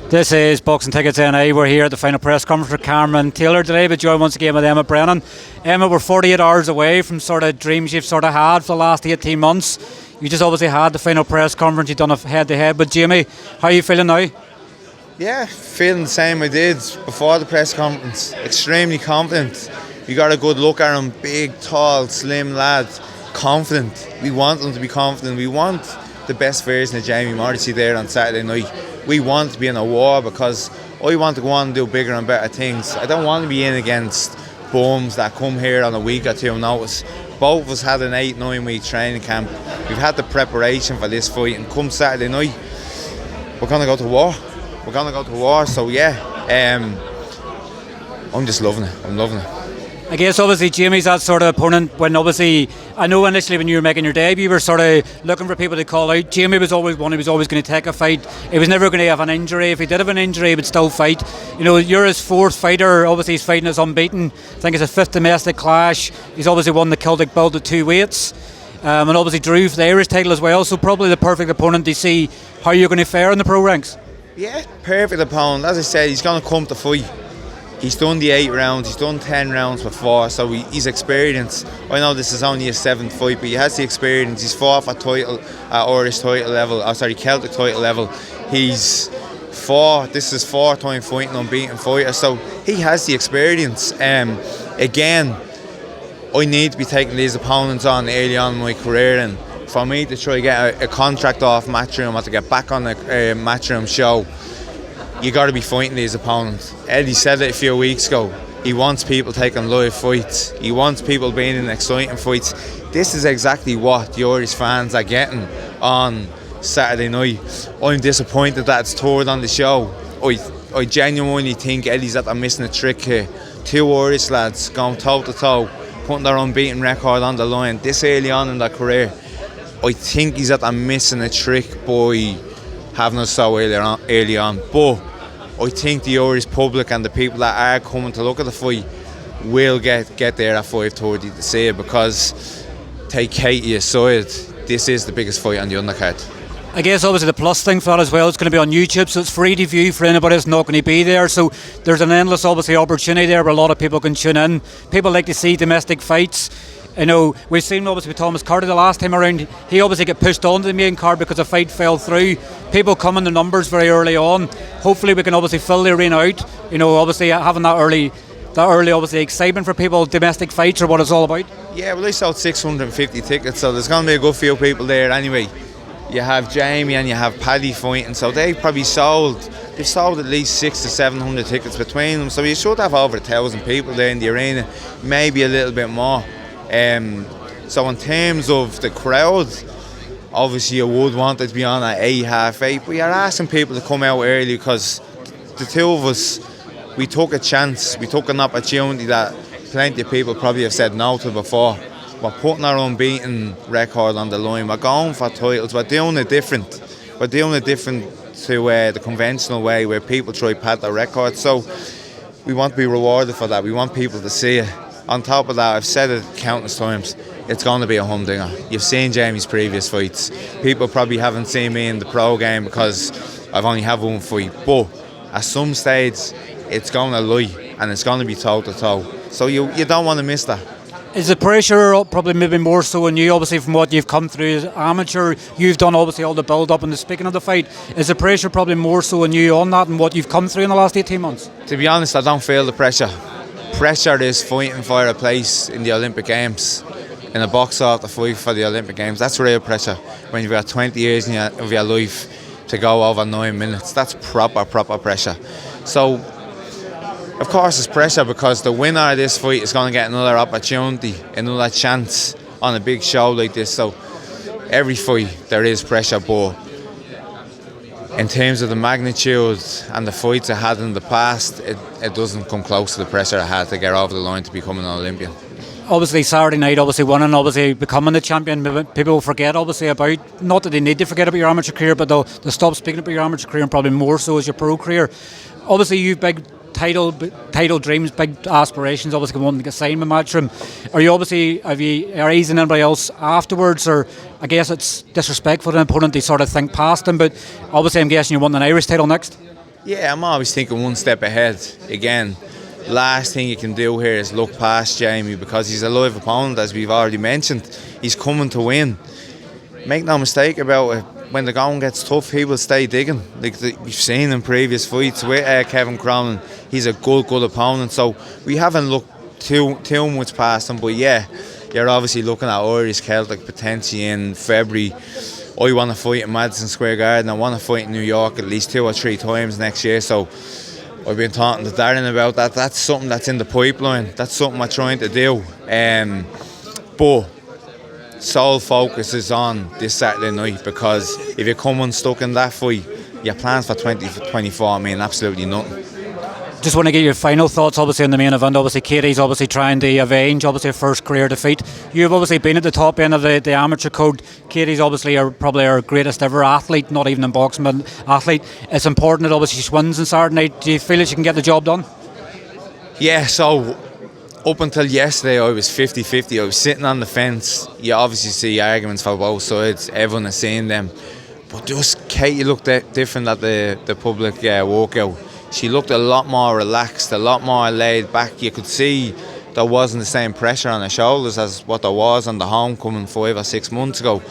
This is Boxing Tickets NI. We're here at the final press conference for Cameron Taylor today, but joined once again with Emmet Brennan. Emmet, we're 48 hours away from sort of dreams you've sort of had for the last 18 months. You just obviously had the final press conference, you've done a head-to-head with Jamie. How are you feeling now? Yeah, feeling the same I did before the press conference. Extremely confident. You got a good look at him, big, tall, slim lad, confident. We want him to be confident. We want the best version of Jamie Morrissey there on Saturday night. We want to be in a war because I want to go on and do bigger and better things. I don't want to be in against bums that come here on a week or two notice. Both of us had an 8-9 week training camp. We've had the preparation for this fight, and come Saturday night, we're going to go to war. We're going to go to war, so yeah, I'm just loving it. I'm loving it. I guess obviously Jamie's that sort of opponent when obviously, I know initially when you were making your debut you were sort of looking for people to call out. Jamie was always one who was always going to take a fight. He was never going to have an injury. If he did have an injury he would still fight. You know, you're his fourth fighter, obviously he's fighting as unbeaten. I think it's his fifth domestic clash. He's obviously won the Celtic belt at 2 weights. And obviously drew for the Irish title as well, so probably the perfect opponent to see how you're going to fare in the pro ranks. Yeah, perfect opponent. As I said, he's going to come to fight. He's done the 8 rounds, he's done 10 rounds before, so he's experienced. I know this is only his 7th fight, but he has the experience. He's fought for title at Irish title level, Celtic title level. This is his 4th time fighting unbeaten fighter, so he has the experience. Again, I need to be taking these opponents on early on in my career, and for me to try to get a contract off Matchroom or to get back on the Matchroom show, you got to be fighting these opponents. Eddie said it a few weeks ago. He wants people taking live fights. He wants people being in exciting fights. This is exactly what the Irish fans are getting on Saturday night. I'm disappointed that it's toured on the show. I genuinely think Eddie's that they're missing a trick here. 2 Irish lads going toe to toe, putting their unbeaten record on the line this early on in their career. I think he's that they're missing a trick by having us so early on. But I think the Irish public and the people that are coming to look at the fight will get there at 5:30 to see it, because take Katie aside, this is the biggest fight on the undercard. I guess obviously the plus thing for that as well, it's going to be on YouTube, so it's free to view for anybody that's not going to be there, so there's an endless obviously opportunity there where a lot of people can tune in. People like to see domestic fights. You know, we've seen obviously with Thomas Carty the last time around, he obviously got pushed onto the main card because the fight fell through. People come in the numbers very early on. Hopefully we can obviously fill the arena out. You know, obviously having that early obviously excitement for people, domestic fights are what it's all about. Yeah, well, they sold 650 tickets, so there's going to be a good few people there anyway. You have Jamie and you have Paddy fighting, so they've sold at least 600 to 700 tickets between them, so you should have over 1,000 people there in the arena, maybe a little bit more. So in terms of the crowd, obviously you would want it to be on at 8, half 8, but you're asking people to come out early because the two of us, we took a chance, we took an opportunity that plenty of people probably have said no to before. We're putting our unbeaten record on the line, we're going for titles, we're doing it different. We're doing it different to the conventional way where people try to pad their record, so we want to be rewarded for that, we want people to see it. On top of that, I've said it countless times, it's going to be a humdinger. You've seen Jamie's previous fights. People probably haven't seen me in the pro game because I've only had one fight. But at some stage, it's going to lie and it's going to be toe to toe. So you don't want to miss that. Is the pressure probably maybe more so on you, obviously from what you've come through as amateur? You've done obviously all the build-up and the speaking of the fight. Is the pressure probably more so on you on that and what you've come through in the last 18 months? To be honest, I don't feel the pressure. Pressure is fighting for a place in the Olympic Games, in a box off the fight for the Olympic Games. That's real pressure. When you've got 20 years of your life to go over 9 minutes, that's proper pressure. So, of course, it's pressure because the winner of this fight is going to get another opportunity, another chance on a big show like this. So, every fight there is pressure, but in terms of the magnitude and the fights I had in the past, it doesn't come close to the pressure I had to get over the line to become an Olympian. Obviously Saturday night, obviously winning, obviously becoming the champion, people will forget obviously about, not that they need to forget about your amateur career, but they'll stop speaking about your amateur career and probably more so as your pro career. Obviously you've big title dreams, big aspirations, obviously wanting to get signed with Matchroom. Are you easing anybody else afterwards, or I guess it's disrespectful to an opponent to sort of think past them, but obviously I'm guessing you want an Irish title next? Yeah, I'm always thinking one step ahead. Again, last thing you can do here is look past Jamie, because he's a live opponent, as we've already mentioned. He's coming to win. Make no mistake about it, when the going gets tough, he will stay digging. Like we've seen in previous fights with Kevin Conlan, he's a good opponent. So we haven't looked too much past him. But yeah, you're obviously looking at Irish Celtic potentially in February. I want to fight in Madison Square Garden. I want to fight in New York at least 2 or 3 times next year. So I've been talking to Darren about that. That's something that's in the pipeline. That's something we're trying to do. But sole focus is on this Saturday night, because if you come unstuck in that fight, your plans for 2024 mean absolutely nothing. Just want to get your final thoughts, obviously, on the main event. Obviously, Katie's obviously trying to avenge, obviously, a first career defeat. You've obviously been at the top end of the amateur code. Katie's obviously probably our greatest ever athlete, not even in boxing, but athlete. It's important that obviously she wins on Saturday night. Do you feel that she can get the job done? Yeah, so up until yesterday, I was 50-50. I was sitting on the fence. You obviously see arguments for both sides. Everyone is seeing them. But just Katie looked different at the public walkout. She looked a lot more relaxed, a lot more laid back. You could see there wasn't the same pressure on her shoulders as what there was on the homecoming 5 or 6 months ago.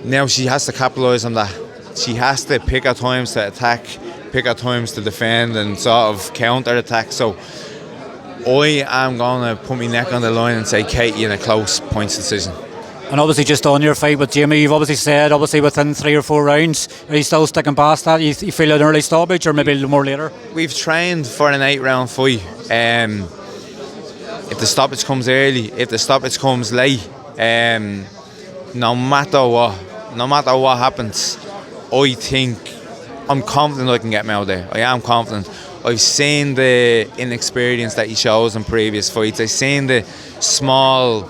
Now she has to capitalise on that. She has to pick her times to attack, pick her times to defend and sort of counter-attack. So I am going to put my neck on the line and say Katie in a close points decision. And obviously, just on your fight with Jamie, you've obviously said, obviously, within 3 or 4 rounds, are you still sticking past that? You feel an early stoppage, or maybe a little more later? We've trained for an 8-round fight. If the stoppage comes early, if the stoppage comes late, no matter what happens, I think I'm confident I can get him out there. I am confident. I've seen the inexperience that he shows in previous fights. I've seen the small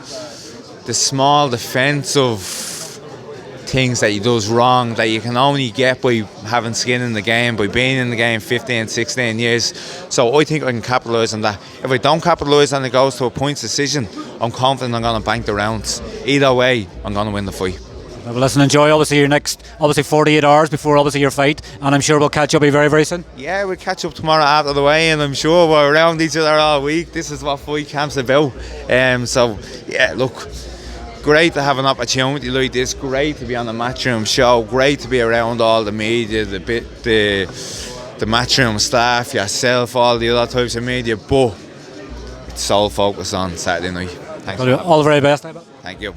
defensive things that he does wrong that you can only get by having skin in the game, by being in the game 15, 16 years. So I think I can capitalise on that. If I don't capitalise and it goes to a points decision, I'm confident I'm going to bank the rounds. Either way, I'm going to win the fight. Well, listen, enjoy obviously your next 48 hours before obviously your fight, and I'm sure we'll catch up very, very soon. Yeah, we'll catch up tomorrow after the weigh, and I'm sure we're around each other all week. This is what fight camp's about. So yeah, look, great to have an opportunity like this. Great to be on the Matchroom show. Great to be around all the media, the Matchroom staff, yourself, all the other types of media. But it's sole focus on Saturday night. Thanks. All the very best. Thank you.